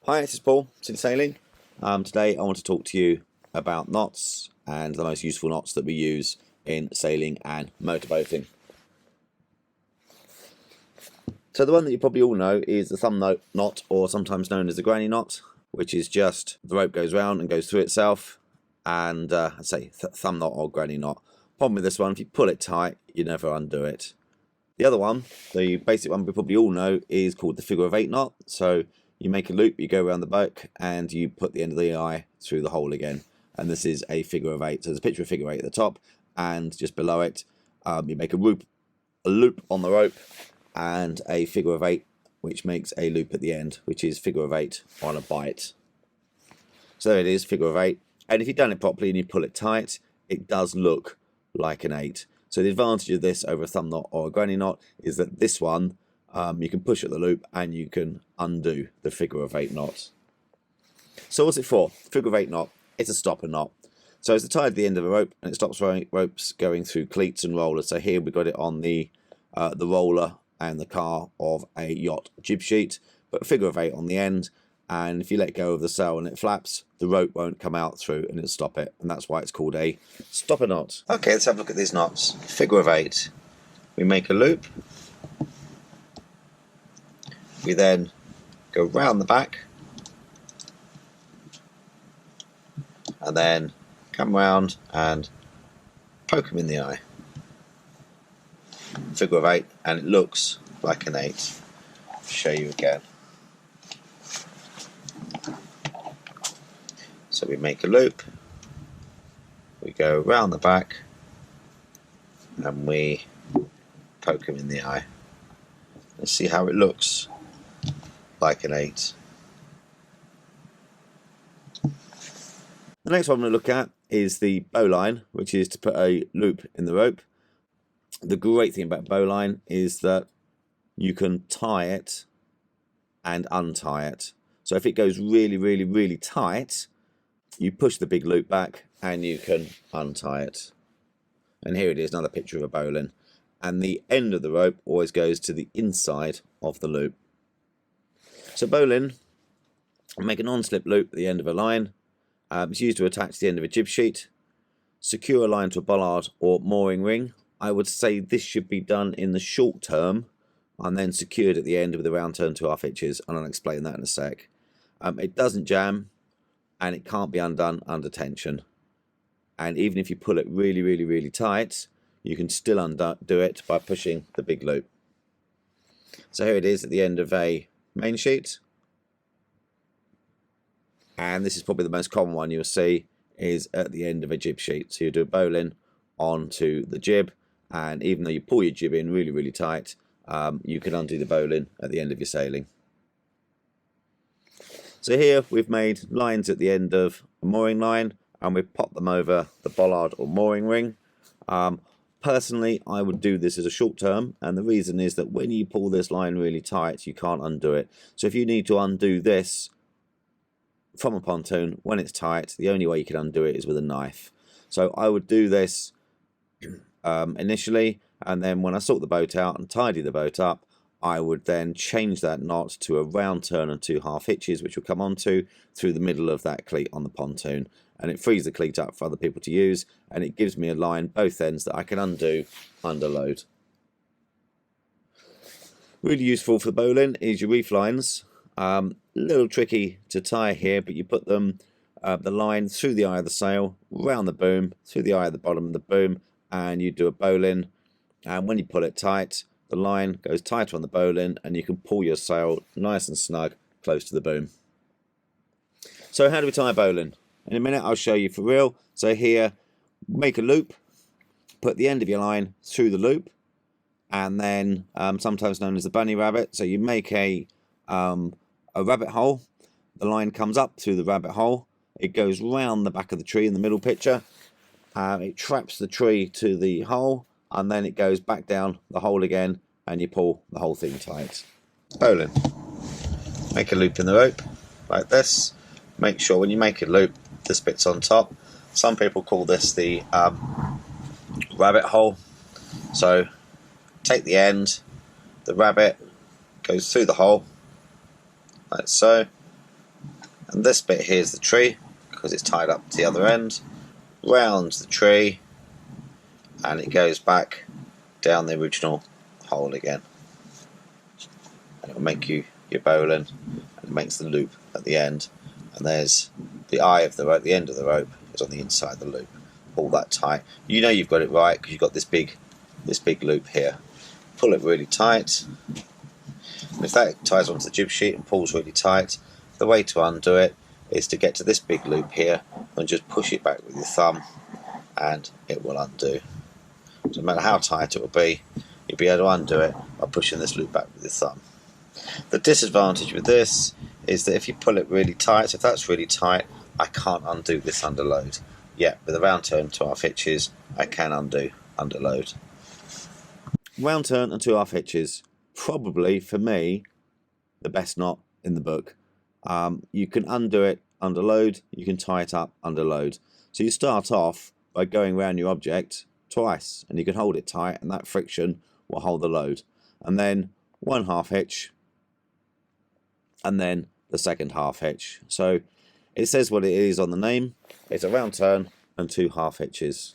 Hi, this is Paul, City Sailing. Today I want to talk to you about knots and the most useful knots that we use in sailing and motorboating. So the one that you probably all know is the thumb knot, or sometimes known as the granny knot, which is just the rope goes round and goes through itself, and I'd say thumb knot or granny knot. Problem with this one, if you pull it tight, you never undo it. The other one, the basic one we probably all know, is called the figure of 8 knot. So you make a loop, you go around the boat, and you put the end of the eye through the hole again. And this is a figure of 8. So there's a picture of figure 8 at the top, and just below it, you make a loop on the rope, and a figure of 8, which makes a loop at the end, which is figure of 8 on a bight. So there it is, figure of 8. And if you've done it properly and you pull it tight, it does look like an 8. So the advantage of this over a thumb knot or a granny knot is that this one, you can push at the loop and you can undo the figure of 8 knot. So what's it for? Figure of 8 knot, it's a stopper knot. So it's tied at the end of a rope, and it stops ropes going through cleats and rollers. So here we got it on the roller and the car of a yacht jib sheet, but a figure of 8 on the end. And if you let go of the sail and it flaps, the rope won't come out through and it'll stop it. And that's why it's called a stopper knot. Okay, let's have a look at these knots. Figure of 8. We make a loop. We then go round the back. And then come round and poke them in the eye. Figure of 8, and it looks like an 8. I'll show you again. So we make a loop, we go round the back, and we poke him in the eye. Let's see how it looks like an 8. The next one we'll look at is the bowline, which is to put a loop in the rope. The great thing about bowline is that you can tie it and untie it. So if it goes really tight, you push the big loop back and you can untie it. And here it is, another picture of a bowline. And the end of the rope always goes to the inside of the loop. So bowline, make a non-slip loop at the end of a line. It's used to attach the end of a jib sheet. Secure a line to a bollard or mooring ring. I would say this should be done in the short term and then secured at the end with a round turn 2/2 hitches, and I'll explain that in a sec. It doesn't jam, and it can't be undone under tension. And even if you pull it really tight, you can still undo it by pushing the big loop. So here it is at the end of a main sheet. And this is probably the most common one you'll see, is at the end of a jib sheet. So you do a bowline onto the jib, and even though you pull your jib in really tight, you can undo the bowline at the end of your sailing. So here we've made lines at the end of a mooring line, and we've popped them over the bollard or mooring ring. Personally, I would do this as a short term, and the reason is that when you pull this line really tight, you can't undo it. So if you need to undo this from a pontoon when it's tight, the only way you can undo it is with a knife. So I would do this initially, and then when I sort the boat out and tidy the boat up, I would then change that knot to a round turn and 2/2 hitches, which will come onto through the middle of that cleat on the pontoon, and it frees the cleat up for other people to use, and it gives me a line both ends that I can undo under load. Really useful for the bowline is your reef lines. A little tricky to tie here, but you put them the line through the eye of the sail, round the boom, through the eye of the bottom of the boom, and you do a bowline, and when you pull it tight, the line goes tighter on the bowline, and you can pull your sail nice and snug close to the boom. So how do we tie a bowline? In a minute I'll show you for real. So here, make a loop, put the end of your line through the loop, and then sometimes known as the bunny rabbit. So you make a rabbit hole. The line comes up through the rabbit hole. It goes round the back of the tree in the middle picture. It traps the tree to the hole, and then it goes back down the hole again, and you pull the whole thing tight. Bowline. Make a loop in the rope like this. Make sure when you make a loop, this bit's on top. Some people call this the rabbit hole. So take the end, the rabbit goes through the hole like so, And this bit here is the tree, because it's tied up to the other end. Round the tree, and it goes back down the original hole again. And it will make you your bowline, and it makes the loop at the end. And there's the eye of the rope, the end of the rope is on the inside of the loop. Pull that tight. You know you've got it right because you've got this big loop here. Pull it really tight. And if that ties onto the jib sheet and pulls really tight, the way to undo it is to get to this big loop here and just push it back with your thumb, and it will undo. So no matter how tight it will be, you'll be able to undo it by pushing this loop back with your thumb. The disadvantage with this is that if you pull it really tight, if that's really tight, I can't undo this under load. Yet with a round turn, 2/2 hitches, I can undo under load. Round turn and 2/2 hitches, probably for me the best knot in the book. You can undo it under load, you can tie it up under load. So you start off by going around your object twice, and you can hold it tight, and that friction will hold the load. And then 1/2 hitch, and then the second 1/2 hitch. So it says what it is on the name. It's a round turn and 2/2 hitches.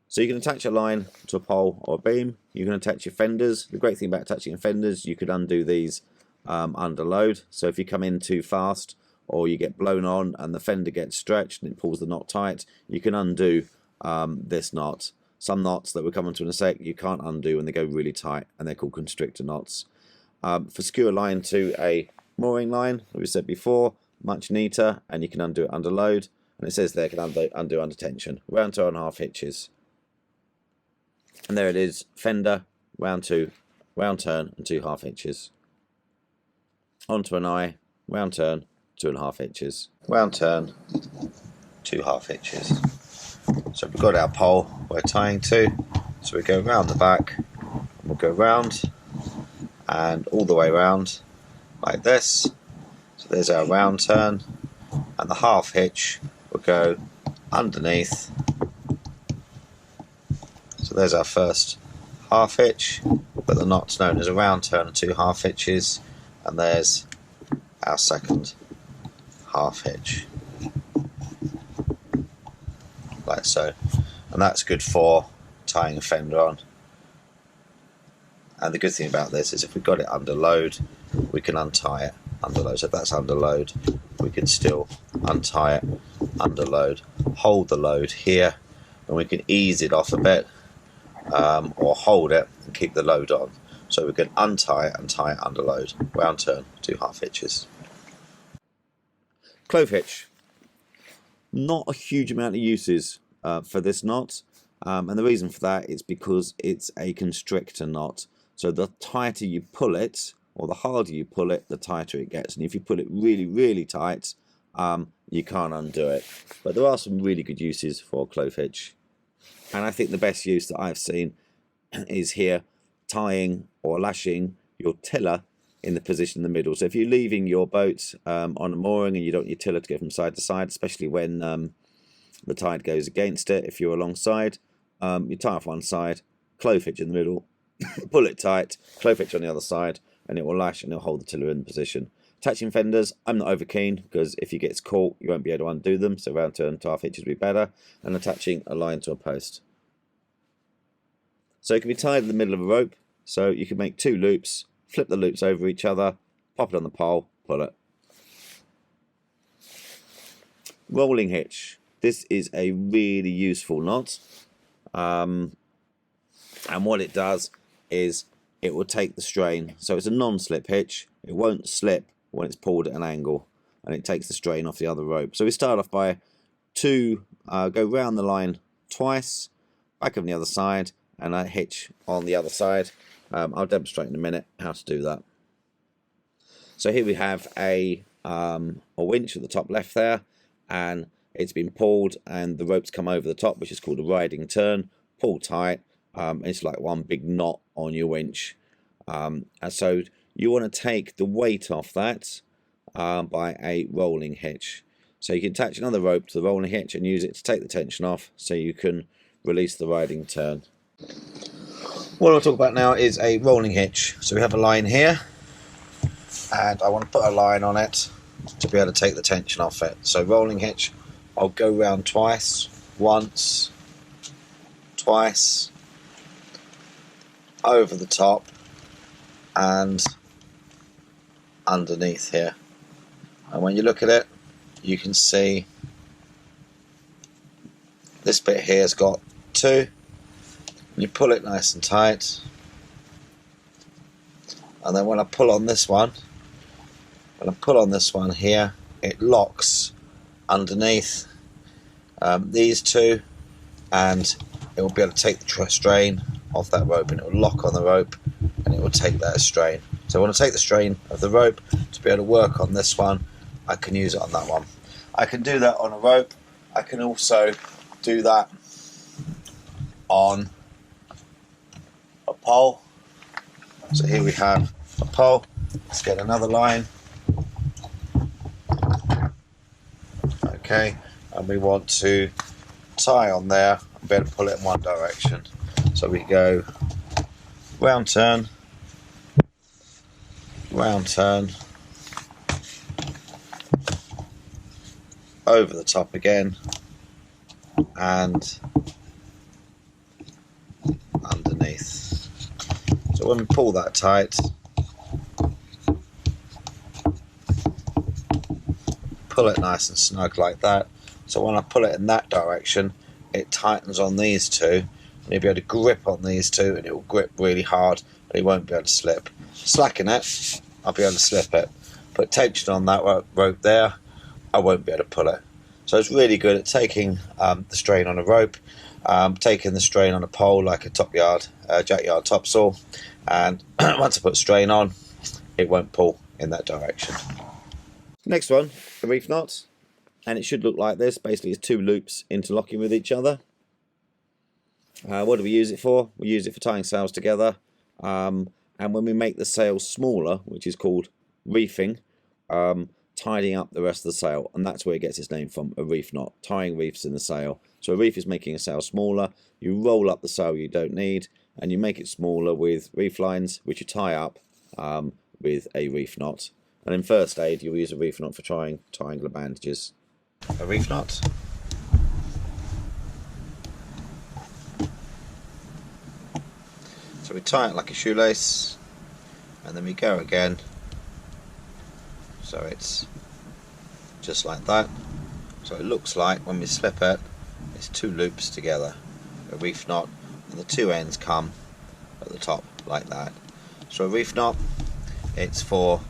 So you can attach a line to a pole or a beam. You can attach your fenders. The great thing about attaching your fenders, you could undo these under load. So if you come in too fast or you get blown on and the fender gets stretched and it pulls the knot tight, you can undo this knot. Some knots that we'll come onto in a sec you can't undo when they go really tight, and they're called constrictor knots. For skewer line to a mooring line, as we said before, much neater, and you can undo it under load. And it says there can undo under tension. Round 2.5 hitches. And there it is, fender, round turn and 2.5 hitches. Onto an eye, round turn, 2.5 hitches. Round turn, 2.5 hitches. So we've got our pole we're tying to. So we go round the back, and we'll go round and all the way round like this. So there's our round turn, and the 1/2 hitch will go underneath. So there's our first 1/2 hitch, but the knot's known as a round turn and 2.5 hitches, and there's our second 1/2 hitch, like so. And that's good for tying a fender on. And the good thing about this is if we've got it under load, we can untie it under load. So if that's under load, we can still untie it under load, hold the load here, and we can ease it off a bit, or hold it and keep the load on. So we can untie it and tie it under load. Round turn, 2.5 hitches. Clove hitch. Not a huge amount of uses for this knot, and the reason for that is because it's a constrictor knot. So the tighter you pull it, or the harder you pull it, the tighter it gets. And if you pull it really, really tight, you can't undo it. But there are some really good uses for clove hitch. And I think the best use that I've seen is here, tying or lashing your tiller in the position in the middle. So if you're leaving your boat on a mooring and you don't want your tiller to go from side to side, especially when the tide goes against it, if you're alongside, you tie off one side, clove hitch in the middle, pull it tight, clove hitch on the other side, and it will lash and it will hold the tiller in position. Attaching fenders, I'm not over keen, because if you get caught you won't be able to undo them, so round turn 2.5 hitches would be better. And attaching a line to a post. So it can be tied in the middle of a rope, so you can make 2 loops, flip the loops over each other, pop it on the pole, pull it. Rolling hitch. This is a really useful knot, and what it does is it will take the strain. So it's a non-slip hitch. It won't slip when it's pulled at an angle, and it takes the strain off the other rope. So we start off by go round the line twice, back on the other side, and a hitch on the other side. I'll demonstrate in a minute how to do that. So here we have a winch at the top left there, and it's been pulled and the rope's come over the top, which is called a riding turn. Pull tight. It's like one big knot on your winch, and so you want to take the weight off that by a rolling hitch. So you can attach another rope to the rolling hitch and use it to take the tension off, so you can release the riding turn. What I'll talk about now is a rolling hitch. So we have a line here, and I want to put a line on it to be able to take the tension off it. So rolling hitch, I'll go round twice, once, twice, over the top and underneath here. And when you look at it, you can see this bit here has got two. You pull it nice and tight, and then when I pull on this one, here, it locks underneath these two, and it will be able to take the strain off that rope, and it will lock on the rope and it will take that strain. So I want to take the strain of the rope to be able to work on this one. I can use it on that one. I can do that on a rope. I can also do that on a pole. So here we have a pole. Let's get another line. Okay, and we want to tie on there and be able to pull it in one direction. So we go round turn, over the top again, and underneath. So when we pull that tight, pull it nice and snug like that. So when I pull it in that direction, it tightens on these two, and you'll be able to grip on these two, and it will grip really hard, and you won't be able to slip. Slacken it, I'll be able to slip it. Put tension on that rope there, I won't be able to pull it. So it's really good at taking the strain on a rope, taking the strain on a pole like a top yard, jack yard topsail, and once I put strain on, it won't pull in that direction. Next one, the reef knot, and it should look like this. Basically, it's two loops interlocking with each other. What do we use it for? We use it for tying sails together, and when we make the sail smaller, which is called reefing, tidying up the rest of the sail, and that's where it gets its name from, a reef knot, tying reefs in the sail. So a reef is making a sail smaller. You roll up the sail you don't need, and you make it smaller with reef lines, which you tie up with a reef knot. And in first aid, you'll use a reef knot for tying triangular bandages. A reef knot. So we tie it like a shoelace, and then we go again. So it's just like that. So it looks like when we slip it, it's two loops together, a reef knot, and the two ends come at the top like that. So a reef knot, it's for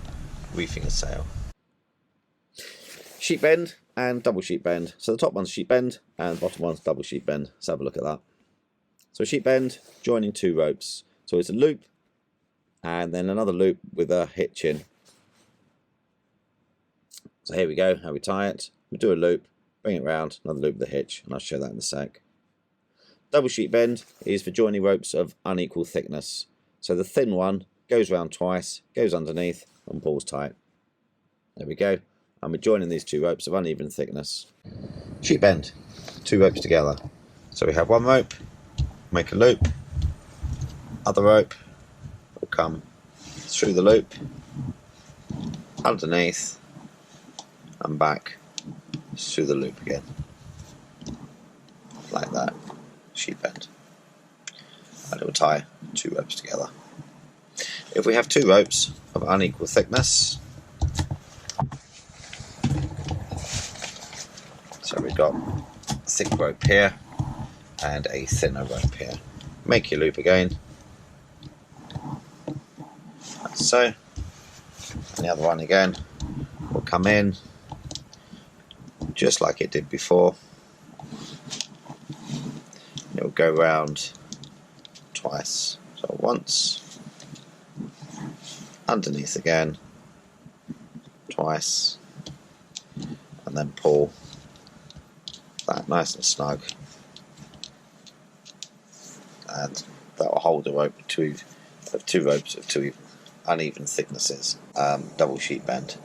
reefing a sail. Sheet bend and double sheet bend. So the top one's sheet bend and the bottom one's double sheet bend. Let's have a look at that. So sheet bend, joining two ropes. So it's a loop and then another loop with a hitch in. So here we go, how we tie it. We do a loop, bring it round, another loop with a hitch, and I'll show that in a sec. Double sheet bend is for joining ropes of unequal thickness. So the thin one goes round twice, goes underneath, and pulls tight. There we go. And we're joining these two ropes of uneven thickness. Sheet bend, two ropes together. So we have one rope, make a loop, other rope will come through the loop, underneath, and back through the loop again. Like that. Sheet bend. And it will tie two ropes together. If we have two ropes of unequal thickness, so we've got a thick rope here and a thinner rope here. Make your loop again, like so, and the other one again will come in just like it did before. It will go round twice, so once, underneath again, twice, and then pull that nice and snug, and that will hold the rope two ropes of two uneven thicknesses. Double sheet bend.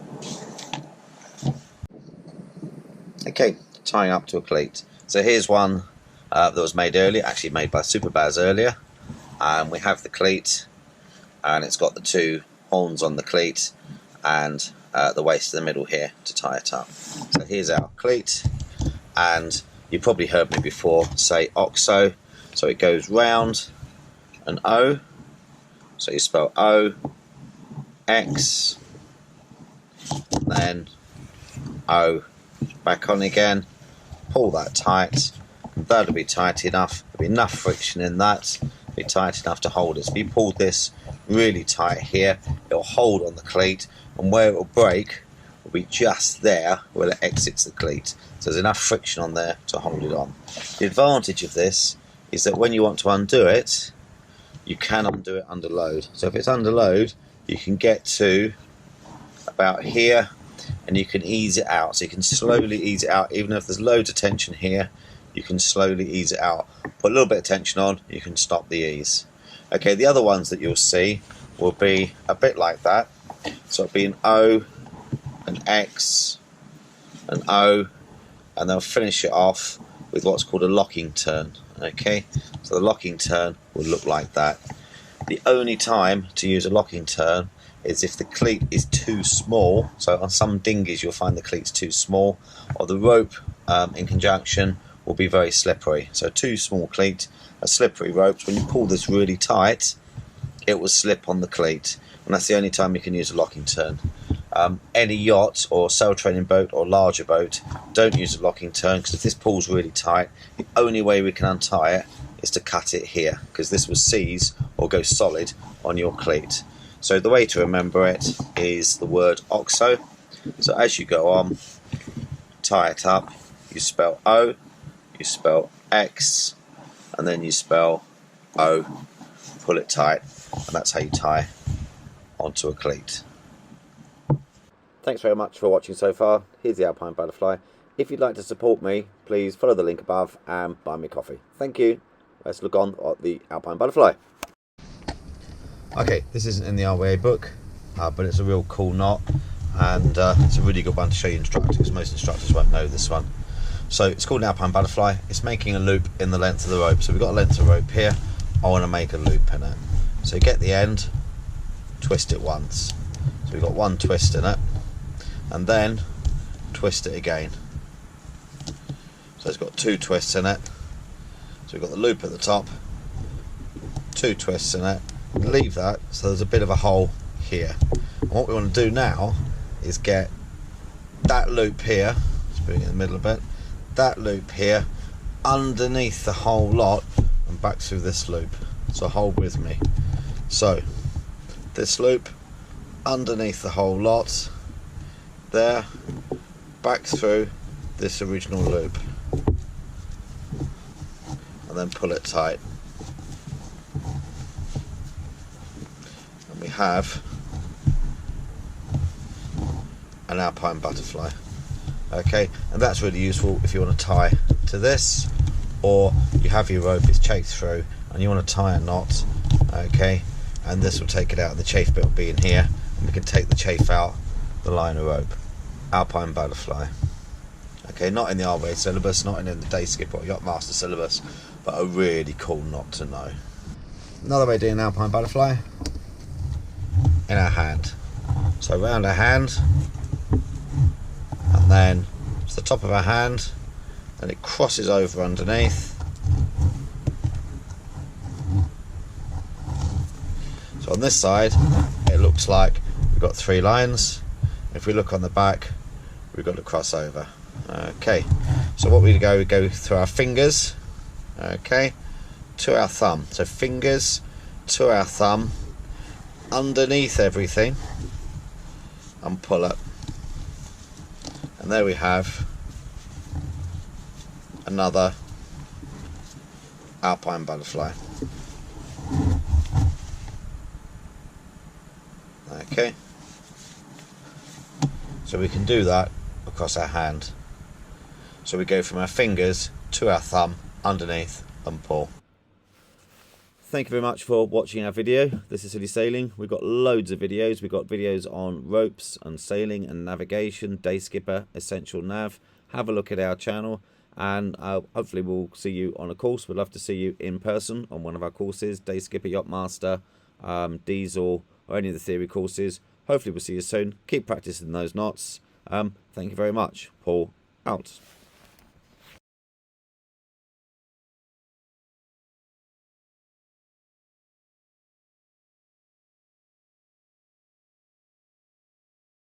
Okay, tying up to a cleat. So here's one that was made earlier, actually made by Superbaz earlier. We have the cleat, and it's got the two horns on the cleat, and the waist in the middle here to tie it up. So here's our cleat, and you probably heard me before say OXO, so it goes round and O, so you spell O, X, then O, back on again, pull that tight, and that'll be tight enough, there'll be enough friction in that, be tight enough to hold it. So if you pull this really tight here, it'll hold on the cleat, and where it will break will be just there where it exits the cleat. So there's enough friction on there to hold it on. The advantage of this is that when you want to undo it, you can undo it under load. So if it's under load, you can get to about here and you can ease it out. So you can slowly ease it out. Even if there's loads of tension here, you can slowly ease it out. Put a little bit of tension on, you can stop the ease. Okay, the other ones that you'll see will be a bit like that. So it'll be an O, an X, an O, and they'll finish it off with what's called a locking turn. Okay, so the locking turn will look like that. The only time to use a locking turn is if the cleat is too small. So on some dinghies you'll find the cleat's too small, or the rope in conjunction will be very slippery. So too small cleat, a slippery ropes, when you pull this really tight, it will slip on the cleat, and that's the only time you can use a locking turn. Any yacht or sail training boat or larger boat, don't use a locking turn, because if this pulls really tight, the only way we can untie it is to cut it here, because this will seize or go solid on your cleat. So the way to remember it is the word OXO. So as you go on, tie it up, you spell O, you spell X, and then you spell O, pull it tight, and that's how you tie onto a cleat. Thanks very much for watching so far. Here's the Alpine Butterfly. If you'd like to support me, please follow the link above and buy me coffee. Thank you. Let's look on at the Alpine Butterfly. Okay, this isn't in the RYA book, but it's a real cool knot, and it's a really good one to show you instructors, because most instructors won't know this one. So it's called an Alpine Butterfly. It's making a loop in the length of the rope. So we've got a length of rope here. I want to make a loop in it. So get the end, twist it once. So we've got one twist in it, and then twist it again. So it's got two twists in it. So we've got the loop at the top, two twists in it, leave that so there's a bit of a hole here. And what we want to do now is get that loop here, let's bring it in the middle a bit, that loop here underneath the whole lot and back through this loop. So hold with me. So this loop underneath the whole lot there, back through this original loop, and then pull it tight, and we have an Alpine Butterfly. Okay, and that's really useful if you want to tie to this, or you have your rope, it's chafed through, and you want to tie a knot. Okay, and this will take it out, and the chafe bit will be in here, and we can take the chafe out the line of rope. Alpine Butterfly. Okay, not in the RYA syllabus, not in the Day Skipper or Yachtmaster syllabus, but a really cool knot to know. Another way of doing an Alpine Butterfly, in our hand. So round our hand, and then it's the top of our hand, and it crosses over underneath. So on this side, it looks like we've got three lines. If we look on the back, we've got to cross over. Okay, so what we go through our fingers, okay, to our thumb. So fingers to our thumb, underneath everything, and pull it. And there we have another Alpine Butterfly. Okay, so we can do that across our hand. So we go from our fingers to our thumb, underneath, and pull. Thank you very much for watching our video. This is Silly Sailing. We've got loads of videos. We've got videos on ropes and sailing and navigation, Day Skipper, Essential Nav. Have a look at our channel, and hopefully we'll see you on a course. We'd love to see you in person on one of our courses, Day Skipper Yachtmaster, Diesel, or any of the theory courses. Hopefully we'll see you soon. Keep practicing those knots. Thank you very much. Paul, out.